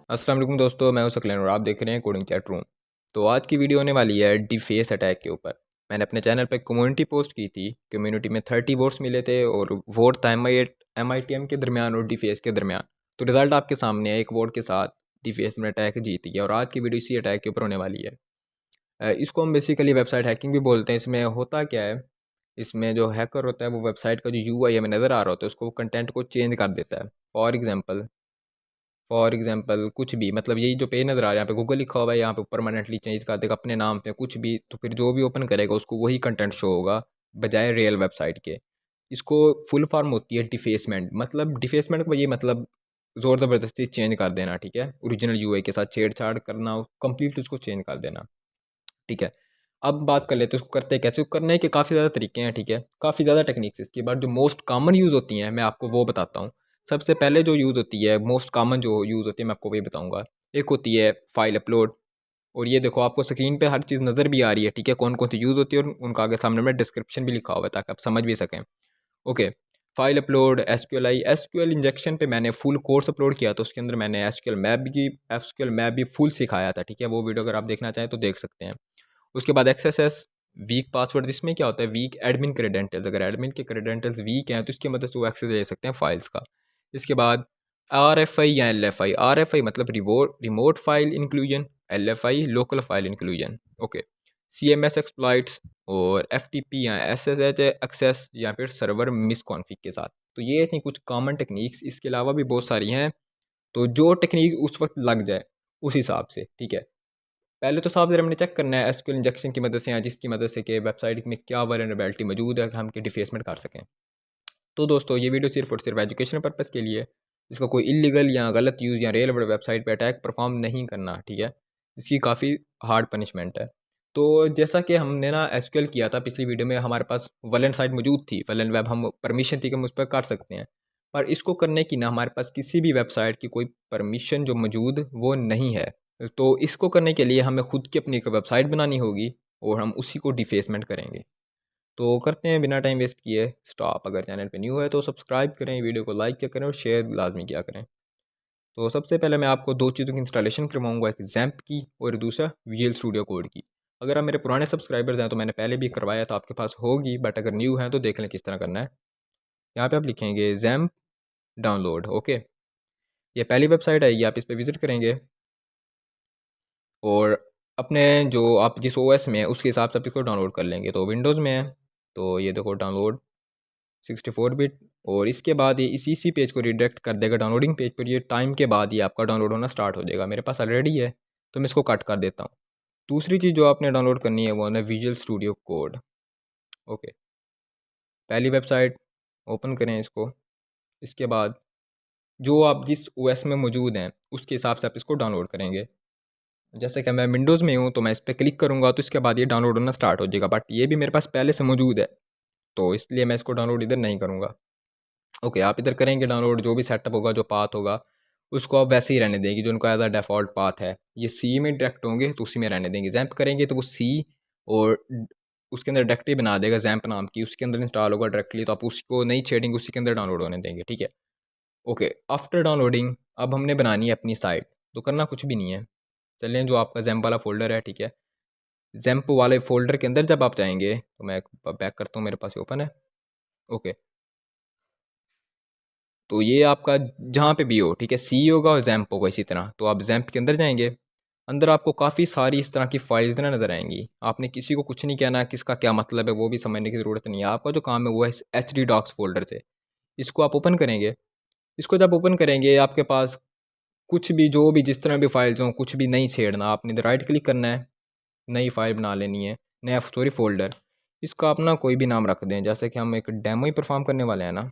अस्सलाम वालेकुम दोस्तों, मैं हूं सकलैन और आप देख रहे हैं कोडिंग चैट रूम। तो आज की वीडियो होने वाली है डिफेस अटैक के ऊपर। मैंने अपने चैनल पे कम्युनिटी पोस्ट की थी। कम्युनिटी में 30 वोट्स मिले थे और वोट था MITM के दरमियान और डिफेस के दरमियान। तो रिज़ल्ट आपके सामने है। एक वोट के साथ डिफेस में अटैक जीत गया और आज की वीडियो इसी अटैक के ऊपर होने वाली है। इसको हम बेसिकली वेबसाइट हैकिंग भी बोलते हैं। इसमें होता क्या है, इसमें जो हैकर होता है वो वेबसाइट का जो UI हमें नज़र आ रहा होता है उसको कंटेंट को चेंज कर देता है। फॉर एग्जांपल कुछ भी, मतलब यही जो पेज नज़र आ रहा है यहाँ पे गूगल लिखा हुआ है, यहाँ पे परमानेंटली चेंज कर देगा अपने नाम पे कुछ भी, तो फिर जो भी ओपन करेगा उसको वही कंटेंट शो होगा बजाय रियल वेबसाइट के। इसको फुल फॉर्म होती है डिफेसमेंट। मतलब डिफेसमेंट को ये मतलब ज़ोर ज़बरदस्ती चेंज कर देना, ठीक है। ओरिजिनल UI के साथ छेड़छाड़ करना, कंप्लीट उसको चेंज कर देना, ठीक है। अब बात कर लेते हैं उसको करते कैसे। करने के काफ़ी ज़्यादा तरीके हैं, ठीक है, काफ़ी ज़्यादा टेक्निक्स। इसके बाद जो मोस्ट कॉमन यूज़ होती हैं मैं आपको वो बताता हूँ। सबसे पहले जो यूज़ होती है, मोस्ट कॉमन जो यूज़ होती है मैं आपको वही बताऊँगा। एक होती है फाइल अपलोड। और ये देखो आपको स्क्रीन पे हर चीज़ नज़र भी आ रही है, ठीक है, कौन कौन सी यूज़ होती है और उनका आगे सामने में डिस्क्रिप्शन भी लिखा हुआ है ताकि आप समझ भी सकें। Okay, file upload, SQL injection पे मैंने फुल कोर्स अपलोड किया तो उसके अंदर मैंने एसक्यूएल मैप भी फुल सिखाया था, ठीक है। वो वीडियो अगर आप देखना चाहें तो देख सकते हैं। उसके बाद XSS वीक पासवर्ड, जिसमें क्या होता है वीक एडमिन क्रेडेंटल्स। अगर एडमिन के क्रेडेंटल्स वीक हैं तो इसकी मदद से वो एक्सेस ले सकते हैं फाइल्स का। इसके बाद RFI या LFI। RFI मतलब remote file inclusion, LFI local file inclusion. Okay, CMS exploits और FTP या SSH एक्सेस या फिर सर्वर मिसकॉन्फिग के साथ। तो ये थी कुछ कॉमन टेक्निक्स। इसके अलावा भी बहुत सारी हैं, तो जो टेक्निक उस वक्त लग जाए उस हिसाब से, ठीक है। पहले तो साफ ज़रा हमने चेक करना है एसक्यूएल इंजेक्शन की मदद से या जिसकी मदद से कि वेबसाइट में क्या वल्नरेबिलिटी मौजूद है कि हम के डिफेसमेंट कर सकें। तो दोस्तों ये वीडियो सिर्फ और सिर्फ एजुकेशन पर्पज़ के लिए, इसका कोई इलीगल या गलत यूज़ या रियल वेबसाइट पे अटैक परफॉर्म नहीं करना, ठीक है। इसकी काफ़ी हार्ड पनिशमेंट है। तो जैसा कि हमने ना एसक्यूएल किया था पिछली वीडियो में, हमारे पास वलन साइट मौजूद थी, वलन वेब, हम परमिशन थी कि हम उस पर कर सकते हैं। पर इसको करने की ना हमारे पास किसी भी वेबसाइट की कोई परमिशन जो मौजूद वो नहीं है। तो इसको करने के लिए हमें खुद की अपनी एक वेबसाइट बनानी होगी और हम उसी को डिफेसमेंट करेंगे। तो करते हैं बिना टाइम वेस्ट किए स्टॉप। अगर चैनल पे न्यू है तो सब्सक्राइब करें, वीडियो को लाइक किया करें और शेयर लाजमी किया करें। तो सबसे पहले मैं आपको दो चीज़ों की इंस्टॉलेशन करवाऊंगा, एक जैम्प की और दूसरा विजुअल स्टूडियो कोड की। अगर आप मेरे पुराने सब्सक्राइबर्स हैं तो मैंने पहले भी करवाया तो आपके पास होगी, बट अगर न्यू है तो देख लें किस तरह करना है। यहाँ पे आप लिखेंगे जैम्प डाउनलोड। ओके, ये पहली वेबसाइट आएगी, आप इस पर विज़िट करेंगे और अपने जो आप जिस OS में है उसके हिसाब से आप इसको डाउनलोड कर लेंगे। तो विंडोज़ में है तो ये देखो डाउनलोड 64 बिट। और इसके बाद ये इसी पेज को रिडायरेक्ट कर देगा डाउनलोडिंग पेज पर। ये टाइम के बाद ये आपका डाउनलोड होना स्टार्ट हो जाएगा। मेरे पास ऑलरेडी है तो मैं इसको कट कर देता हूँ। दूसरी चीज़ जो आपने डाउनलोड करनी है वो है विजुअल स्टूडियो कोड। ओके, पहली वेबसाइट ओपन करें इसको। इसके बाद जो आप जिस OS में मौजूद हैं उसके हिसाब से आप इसको डाउनलोड करेंगे। जैसे कि मैं विंडोज़ में हूँ तो मैं इस पर क्लिक करूँगा तो इसके बाद ये डाउनलोड होना स्टार्ट हो जाएगा, बट ये भी मेरे पास पहले से मौजूद है तो इसलिए मैं इसको डाउनलोड इधर नहीं करूँगा। ओके, आप इधर करेंगे डाउनलोड, जो भी सेटअप होगा, जो पाथ होगा उसको आप वैसे ही रहने देंगे जो उनका एज डिफ़ॉल्ट पाथ है। ये सी में डायरेक्ट होंगे तो उसी में रहने देंगे। जैम्प करेंगे तो वो सी और उसके अंदर डायरेक्टरी बना देगा जैम्प नाम की, उसके अंदर इंस्टॉल होगा डायरेक्टली, तो आप उसको नहीं छेड़ेंगे, उसी के अंदर डाउनलोड होने देंगे, ठीक है। ओके, आफ्टर डाउनलोडिंग अब हमने बनानी है अपनी साइट। तो करना कुछ भी नहीं है, चलें जो आपका जैम्प वाला फ़ोल्डर है, ठीक है, जैम्प वाले फ़ोल्डर के अंदर जब आप जाएंगे तो मैं बैक करता हूँ, मेरे पास ओपन है। ओके, तो ये आपका जहाँ पे भी हो, ठीक है, सी होगा और जैम्प होगा इसी तरह। तो आप जैम्प के अंदर जाएंगे, अंदर आपको काफ़ी सारी इस तरह की फाइल्स ना नज़र आएंगी। आपने किसी को कुछ नहीं कहना, किसका क्या मतलब है वो भी समझने की ज़रूरत नहीं है। आपका जो काम है वो है HD डॉक्स फोल्डर से। इसको आप ओपन करेंगे। इसको जब ओपन करेंगे आपके पास कुछ भी, जो भी जिस तरह भी फाइल्स हों, कुछ भी नहीं छेड़ना। आपने इधर राइट क्लिक करना है, नई फाइल बना लेनी है, नया सॉरी फोल्डर। इसका अपना कोई भी नाम रख दें, जैसे कि हम एक डेमो ही परफॉर्म करने वाले हैं ना,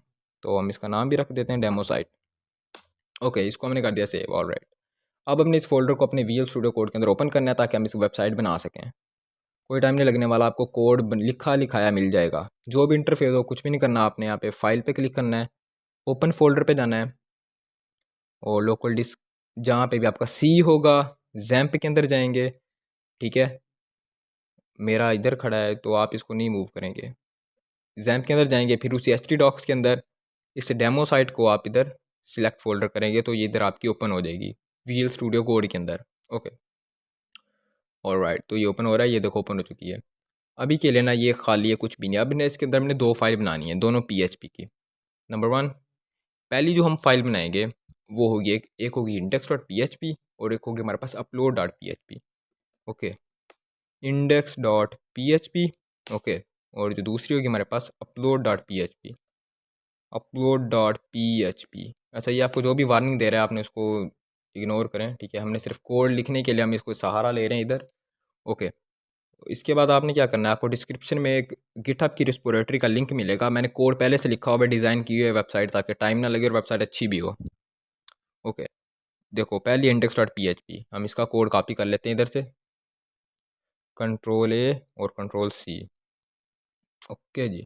तो हम इसका नाम भी रख देते हैं डेमो साइट। ओके, इसको हमने कर दिया सेव, ऑलराइट। अब हमने इस फोल्डर को अपने विजुअल स्टूडियो कोड के अंदर ओपन करना है ताकि हम इस वेबसाइट बना सकें। कोई टाइम नहीं लगने वाला, आपको कोड लिखा लिखाया मिल जाएगा। जो भी इंटरफेस हो कुछ भी नहीं करना आपने, यहाँ पे फाइल पे क्लिक करना है, ओपन फोल्डर पे जाना है और लोकल डिस्क जहाँ पे भी आपका सी होगा जैम्प के अंदर जाएंगे, ठीक है। मेरा इधर खड़ा है तो आप इसको नहीं मूव करेंगे। जैम्प के अंदर जाएंगे, फिर उसी HD डॉक्स के अंदर इस डेमो साइट को आप इधर सिलेक्ट फोल्डर करेंगे तो ये इधर आपकी ओपन हो जाएगी। विजुअल स्टूडियो कोड के अंदर। ओके, ऑलराइट, तो ये ओपन हो रहा है, ये देखो ओपन हो चुकी है। अभी के लिए ना ये खाली है, कुछ भी नहीं। अब इसके अंदर हमने दो फाइल बनानी है, दोनों PHP की। नंबर वन, पहली जो हम फाइल बनाएंगे वो होगी एक होगी index.php और एक होगी हमारे पास upload.php। Okay, index.php। ओके, और जो दूसरी होगी हमारे पास upload.php। upload.php। अच्छा, ये आपको जो भी वार्निंग दे रहा है आपने उसको इग्नोर करें, ठीक है। हमने सिर्फ कोड लिखने के लिए हम इसको सहारा ले रहे हैं इधर। ओके, इसके बाद आपने क्या करना है, आपको डिस्क्रिप्शन में एक गिटहब की रिस्पोरेटरी का लिंक मिलेगा। मैंने कोड पहले से लिखा हुआ है, डिज़ाइन की हुई है वेबसाइट, ताकि टाइम ना लगे और वेबसाइट अच्छी भी हो। ओके, देखो पहली index.php, हम इसका कोड कॉपी कर लेते हैं इधर से, Ctrl+A और Ctrl+C। ओके जी,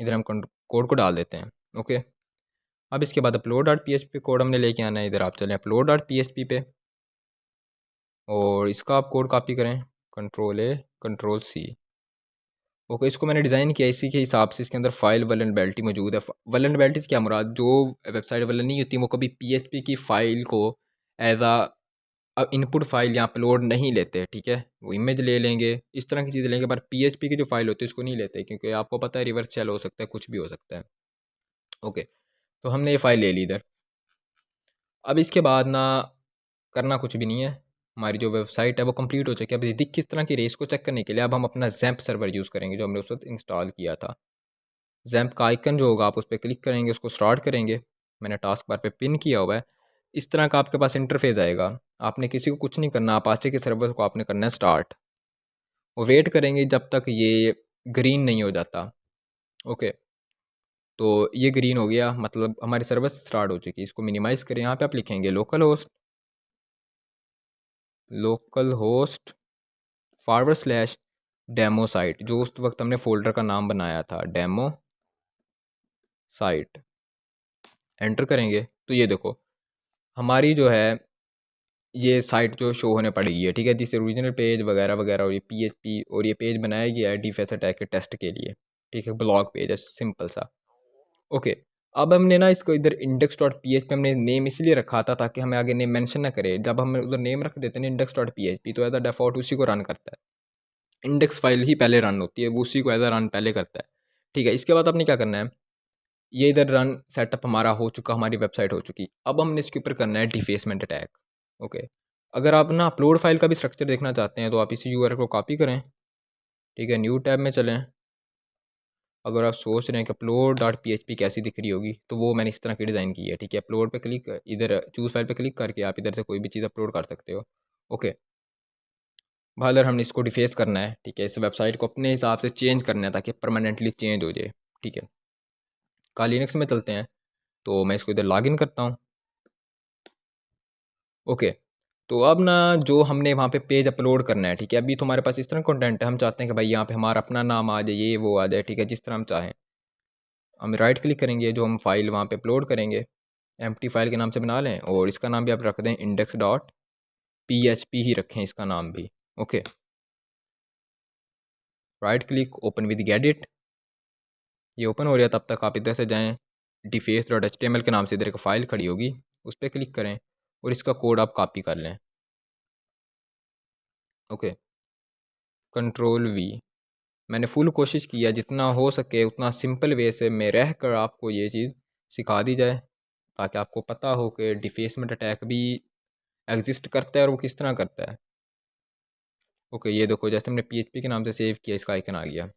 इधर हम कोड को डाल देते हैं। ओके, अब इसके बाद upload.php कोड हमने लेके आना है। इधर आप चलें upload.php पे और इसका आप कोड कॉपी करें, Ctrl+A Ctrl+C। ओके, इसको मैंने डिज़ाइन किया इसी के हिसाब से। इसके अंदर फाइल वल्नरेबिलिटी मौजूद है। वल्नरेबिलिटी से क्या मुराद, जो वेबसाइट वल्नर नहीं होती वो कभी PHP की फ़ाइल को एज इनपुट फाइल यहाँ अपलोड नहीं लेते, ठीक है। वो इमेज ले लेंगे, इस तरह की चीज़ें लेंगे, पर PHP की जो फाइल होती है उसको नहीं लेते, क्योंकि आपको पता है रिवर्स शेल हो सकता है, कुछ भी हो सकता है। ओके, तो हमने ये फ़ाइल ले ली इधर। अब इसके बाद ना करना कुछ भी नहीं है, हमारी जो वेबसाइट है वो कंप्लीट हो चुकी है। अब दिख किस तरह की रेस को चेक करने के लिए अब हम अपना जैम्प सर्वर यूज़ करेंगे, जो हमने उस वक्त इंस्टॉल किया था। जैम्प का आइकन जो होगा आप उस पर क्लिक करेंगे, उसको स्टार्ट करेंगे। मैंने टास्क बार पे पिन किया हुआ है। इस तरह का आपके पास इंटरफेस आएगा। आपने किसी को कुछ नहीं करना, अपाचे के सर्वर को आपने करना है स्टार्ट, और वेट करेंगे जब तक ये ग्रीन नहीं हो जाता। ओके, तो ये ग्रीन हो गया, मतलब हमारी सर्विस स्टार्ट हो चुकी है। इसको मिनिमाइज़ करें, यहाँ पे आप लिखेंगे लोकल होस्ट / डेमो साइट, जो उस वक्त हमने फ़ोल्डर का नाम बनाया था, डेमो साइट। एंटर करेंगे तो ये देखो हमारी जो है ये साइट जो शो होने पड़ेगी है, ठीक है। दिस ओरिजिनल पेज वगैरह वगैरह, और ये PHP, और ये पेज बनाया गया है डिफेंस अटैक के टेस्ट के लिए, ठीक है। ब्लॉग पेज है सिंपल सा। ओके, अब हमने ना इसको इधर index.php हमने नेम इसलिए रखा था ताकि हमें आगे नेम मेंशन ना करे। जब हम उधर नेम रख देते हैं index.php तो एज अ डिफ़ॉल्ट उसी को रन करता है। इंडेक्स फाइल ही पहले रन होती है, वो उसी को एज अ रन पहले करता है, ठीक है। इसके बाद आपने क्या करना है, ये इधर रन सेटअप हमारा हो चुका, हमारी वेबसाइट हो चुकी। अब हमने इसके ऊपर करना है डिफेसमेंट अटैक। ओके, अगर आप ना अपलोड फाइल का भी स्ट्रक्चर देखना चाहते हैं तो आप इसी URL को कॉपी करें, ठीक है। न्यू टैब में चलें। अगर आप सोच रहे हैं कि upload.php कैसी दिख रही होगी, तो वो मैंने इस तरह की डिज़ाइन की है, ठीक है। अपलोड पे क्लिक, इधर चूज़ फाइल पे क्लिक करके आप इधर से कोई भी चीज़ अपलोड कर सकते हो। ओके, भालर हमने इसको डिफेस करना है, ठीक है। इस वेबसाइट को अपने हिसाब से चेंज करना है ताकि परमानेंटली चेंज हो जाए, ठीक है। का लिनक्स में चलते हैं, तो मैं इसको इधर लॉगिन करता हूँ। ओके, तो अब ना जो हमने वहाँ पे पेज अपलोड करना है, ठीक है। अभी तो हमारे पास इस तरह कंटेंट है, हम चाहते हैं कि भाई यहाँ पे हमारा अपना नाम आ जाए, ये वो आ जाए, ठीक है, जिस तरह हम चाहें। हम राइट क्लिक करेंगे, जो हम फाइल वहाँ पे अपलोड करेंगे एम्प्टी फाइल के नाम से बना लें, और इसका नाम भी आप रख दें index.php ही रखें इसका नाम भी। Okay, right click, open with gedit. ये ओपन हो रहा है, तब तक आप इधर से जाएँ, deface.html के नाम से इधर एक फ़ाइल खड़ी होगी, उस पर क्लिक करें और इसका कोड आप कॉपी कर लें। Okay, Ctrl+V। मैंने फुल कोशिश की है जितना हो सके उतना सिंपल वे से मैं रह कर आपको ये चीज़ सिखा दी जाए, ताकि आपको पता हो कि डिफेसमेंट अटैक भी एग्जिस्ट करता है और वो किस तरह करता है। ओके, ये देखो जैसे हमने PHP के नाम से सेव किया, इसका आइकन आ गया।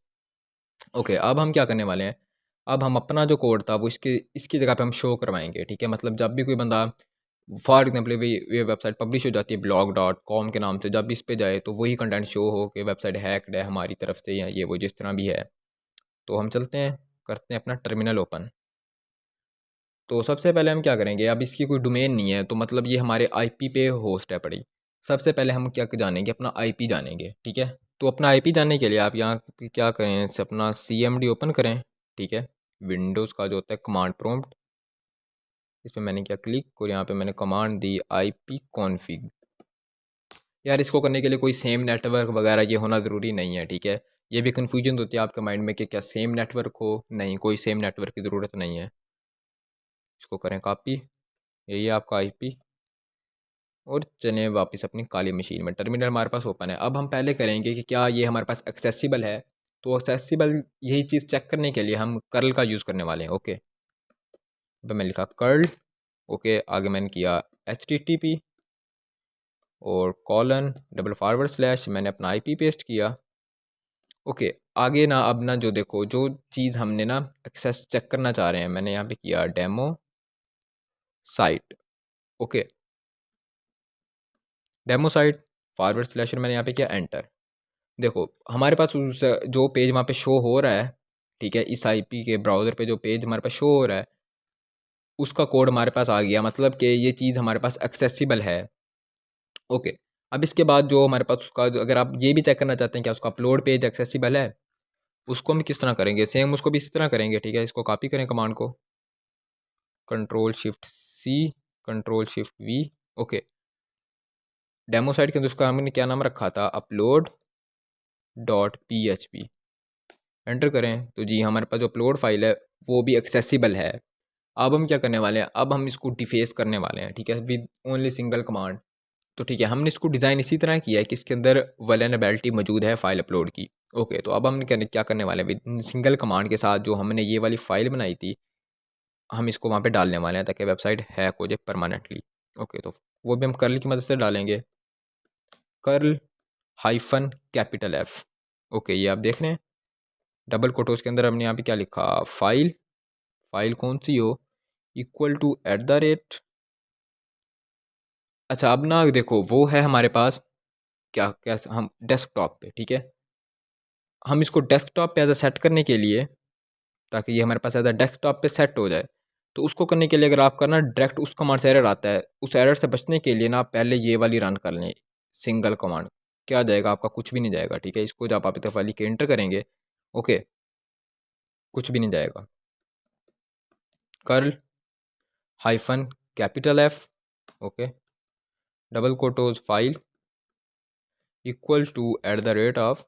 ओके, अब हम क्या करने वाले हैं, अब हम अपना जो कोड था वो इसके इसकी जगह पे हम शो करवाएंगे, ठीक है। मतलब जब भी कोई बंदा, फॉर एग्जाम्पल ये वेबसाइट पब्लिश हो जाती है blog.com के नाम से, जब इस पे जाए तो वही कंटेंट शो हो कि वेबसाइट हैक्ड है हमारी तरफ से, या ये वो जिस तरह भी है। तो हम चलते हैं, करते हैं अपना टर्मिनल ओपन। तो सबसे पहले हम क्या करेंगे, अब इसकी कोई डोमेन नहीं है, तो मतलब ये हमारे IP पे होस्ट है पड़ी। सबसे पहले हम क्या जानेंगे, अपना IP जानेंगे, ठीक है। तो अपना IP जानने के लिए आप यहाँ पे क्या करें, से अपना CMD ओपन करें, ठीक है। विंडोज़ का जो होता है कमांड प्रॉम्प्ट, इस पर मैंने क्या क्लिक, और यहाँ पे मैंने कमांड दी IP कॉन्फ़िग। यार इसको करने के लिए कोई सेम नेटवर्क वगैरह ये होना ज़रूरी नहीं है, ठीक है। ये भी कन्फ्यूजन होती है आपके माइंड में कि क्या सेम नेटवर्क हो, नहीं, कोई सेम नेटवर्क की ज़रूरत नहीं है। इसको करें कॉपी, यही है आपका IP। और चले वापस अपनी काली मशीन में। टर्मिनल हमारे पास ओपन है। अब हम पहले करेंगे कि क्या ये हमारे पास एक्सेसिबल है। तो एक्सेसिबल यही चीज़ चेक करने के लिए हम कर्ल का यूज़ करने वाले हैं। ओके, अब मैंने लिखा कर्ल। ओके, आगे मैंने किया HTTP और कॉलन डबल फॉरवर्ड स्लैश, मैंने अपना IP पेस्ट किया। ओके, आगे ना अब ना जो देखो जो चीज़ हमने ना एक्सेस चेक करना चाह रहे हैं, मैंने यहाँ पे किया demo site. Okay, demo site forward slash मैंने यहाँ पे किया एंटर। देखो हमारे पास उस जो पेज वहाँ पे शो हो रहा है, ठीक है, इस IP के ब्राउज़र पे जो पेज हमारे पास शो हो रहा है उसका कोड हमारे पास आ गया, मतलब कि ये चीज़ हमारे पास एक्सेसिबल है। ओके, अब इसके बाद जो हमारे पास उसका अगर आप ये भी चेक करना चाहते हैं क्या उसका अपलोड पेज एक्सेसिबल है, उसको हम किस तरह करेंगे, सेम उसको भी इसी तरह करेंगे। ठीक है, इसको कॉपी करें कमांड को, Ctrl+Shift+C Ctrl+Shift+V। Okay, demo site के अंदर उसका हमने क्या नाम रखा था, upload.php। एंटर करें तो जी हमारे पास जो अपलोड फाइल है वो भी एक्सेसिबल है। अब हम क्या करने वाले हैं, अब हम इसको डिफेस करने वाले हैं। ठीक है, विद ओनली सिंगल कमांड। तो ठीक है, हमने इसको डिज़ाइन इसी तरह किया है कि इसके अंदर वल्नरेबिलिटी मौजूद है फाइल अपलोड की। ओके, तो अब हम क्या करने वाले हैं, विद सिंगल कमांड के साथ जो हमने ये वाली फ़ाइल बनाई थी हम इसको वहाँ पे डालने वाले हैं ताकि वेबसाइट हैक हो जाए परमानेंटली। ओके, तो वो भी हम कर्ल की मदद से डालेंगे, कर्ल -F। ओके, ये आप देख रहे हैं डबल कोटोस के अंदर हमने यहाँ पे क्या लिखा, फाइल, फाइल कौन सी हो, इक्वल टू @ अच्छा, अब ना देखो वो है हमारे पास क्या क्या हम डेस्कटॉप पे। ठीक है, हम इसको डेस्कटॉप पे एज अ सेट करने के लिए, ताकि ये हमारे पास एज अ डेस्कटॉप पे सेट हो जाए, तो उसको करने के लिए अगर आपका ना डायरेक्ट उस कमांड से एरर आता है, उस एरर से बचने के लिए ना आप पहले ये वाली रन कर लें सिंगल कमांड। क्या जाएगा आपका, कुछ भी नहीं जाएगा। ठीक है, इसको जब आप इतने वाली के एंटर करेंगे, ओके, कुछ भी नहीं जाएगा। Curl -F, okay, double quotes file equal to @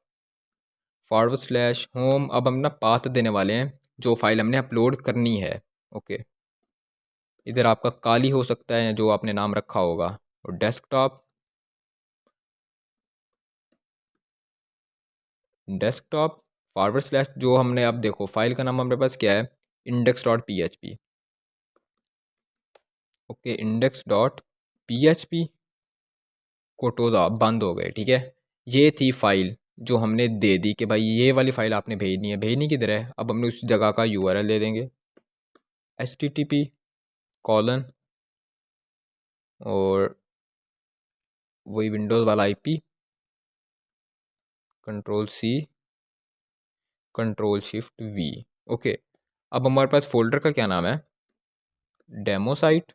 /home. अब हम ना पाथ देने वाले हैं जो फाइल हमने अपलोड करनी है। ओके, इधर आपका काली हो सकता है जो आपने नाम रखा होगा, और डेस्कटॉप, जो हमने, अब देखो फाइल का नाम हमारे पास क्या है, index.php। ओके, index.php कोटोज आप बंद हो गए। ठीक है, ये थी फाइल जो हमने दे दी कि भाई ये वाली फाइल आपने भेजनी है। भेजनी किधर है, अब हमने उस जगह का URL दे देंगे, HTTP कॉलन और वही विंडोज़ वाला IP, Ctrl+C Ctrl+Shift+V। ओके, अब हमारे पास फोल्डर का क्या नाम है, डेमो साइट,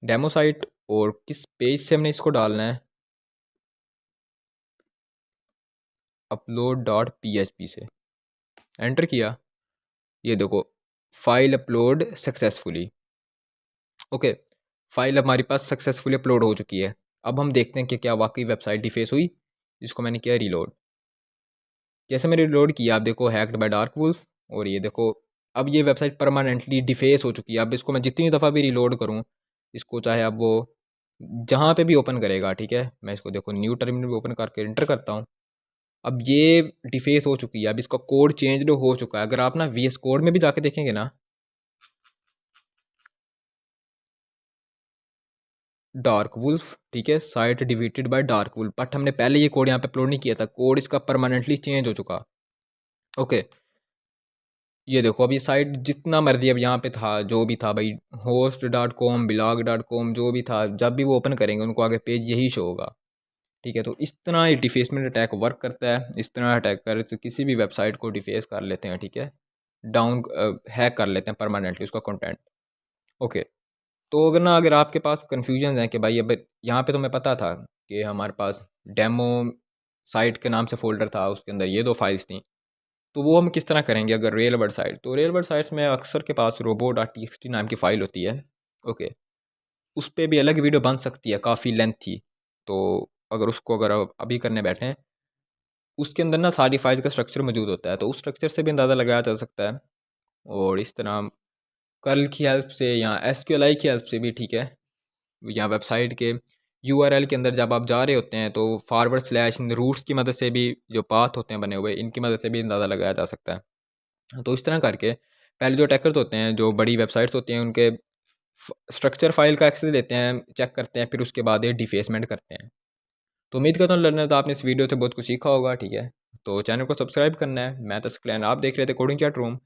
डेमो साइट। और किस पेज से हमने इसको डालना है, upload.php से। एंटर किया, ये देखो file upload successfully. Okay, file हमारे पास सक्सेसफुली अपलोड हो चुकी है। अब हम देखते हैं कि क्या वाकई वेबसाइट डिफेस हुई। इसको मैंने किया रीलोड। जैसे मैंने रीलोड किया, आप देखो हैक्ड बाय डार्क वुल्फ, और ये देखो अब ये वेबसाइट परमानेंटली डिफेस हो चुकी है। अब इसको मैं जितनी दफ़ा भी रीलोड करूँ, इसको चाहे अब वो जहाँ पे भी ओपन करेगा, ठीक है, मैं इसको देखो न्यू टर्मिनल भी ओपन करके एंटर करता हूँ, अब ये डिफेस हो चुकी है। अब इसका कोड चेंज हो चुका है। अगर आप ना VS कोड में भी जाके देखेंगे ना, डार्क वुल्फ, ठीक है, साइट डिवीटेड बाय डार्क वुल्फ, बट हमने पहले ये कोड यहाँ पे अपलोड नहीं किया था, कोड इसका परमानेंटली चेंज हो चुका। ओके, ये देखो अब ये साइट जितना मर्जी अब यहाँ पे था जो भी था भाई, host.com blog.com जो भी था, जब भी वो ओपन करेंगे उनको आगे पेज यही शो होगा। ठीक है, तो इस तरह ये डिफेसमेंट अटैक वर्क करता है। इस तरह अटैक कर तो किसी भी वेबसाइट को डिफेस कर लेते हैं। ठीक है, डाउन हैक कर लेते हैं परमानेंटली उसका कंटेंट। ओके, तो अगर आपके पास कन्फ्यूजन है कि भाई अब यहाँ पे तो मैं पता था कि हमारे पास डेमो साइट के नाम से फ़ोल्डर था, उसके अंदर ये दो फाइल्स थी, तो वो हम किस तरह करेंगे। अगर रियल वर्ल्ड साइट, तो रियल वर्ल्ड साइट्स में अक्सर के पास robo.txt नाम की फ़ाइल होती है। ओके, उस पर भी अलग वीडियो बन सकती है, काफ़ी लेंथ थी। तो अगर आप अभी करने बैठे हैं, उसके अंदर ना सारी फाइल्स का स्ट्रक्चर मौजूद होता है, तो उस स्ट्रक्चर से भी अंदाज़ा लगाया जा सकता है। और इस तरह कर्ल की हेल्प से या SQLi की हेल्प से भी, ठीक है, या वेबसाइट के URL के अंदर जब आप जा रहे होते हैं तो फॉरवर्ड स्लैश इन रूट्स की मदद से भी, जो पाथ होते हैं बने हुए, इनकी मदद से भी अंदाज़ा लगाया जा सकता है। तो इस तरह करके पहले जो अटैकर्स होते हैं, जो बड़ी वेबसाइट्स होती हैं, उनके स्ट्रक्चर फाइल का एक्सेस लेते हैं, चेक करते हैं, फिर उसके बाद ये डिफेसमेंट करते हैं। तो उम्मीद करता हूँ लर्नर, तो आपने इस वीडियो से बहुत कुछ सीखा होगा, ठीक है। तो चैनल को सब्सक्राइब करना है। मैं तस्कलैन, आप देख रहे थे कोडिंग चैट रूम।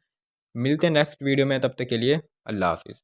मिलते हैं नेक्स्ट वीडियो में, तब तक के लिए अल्लाह हाफिज़।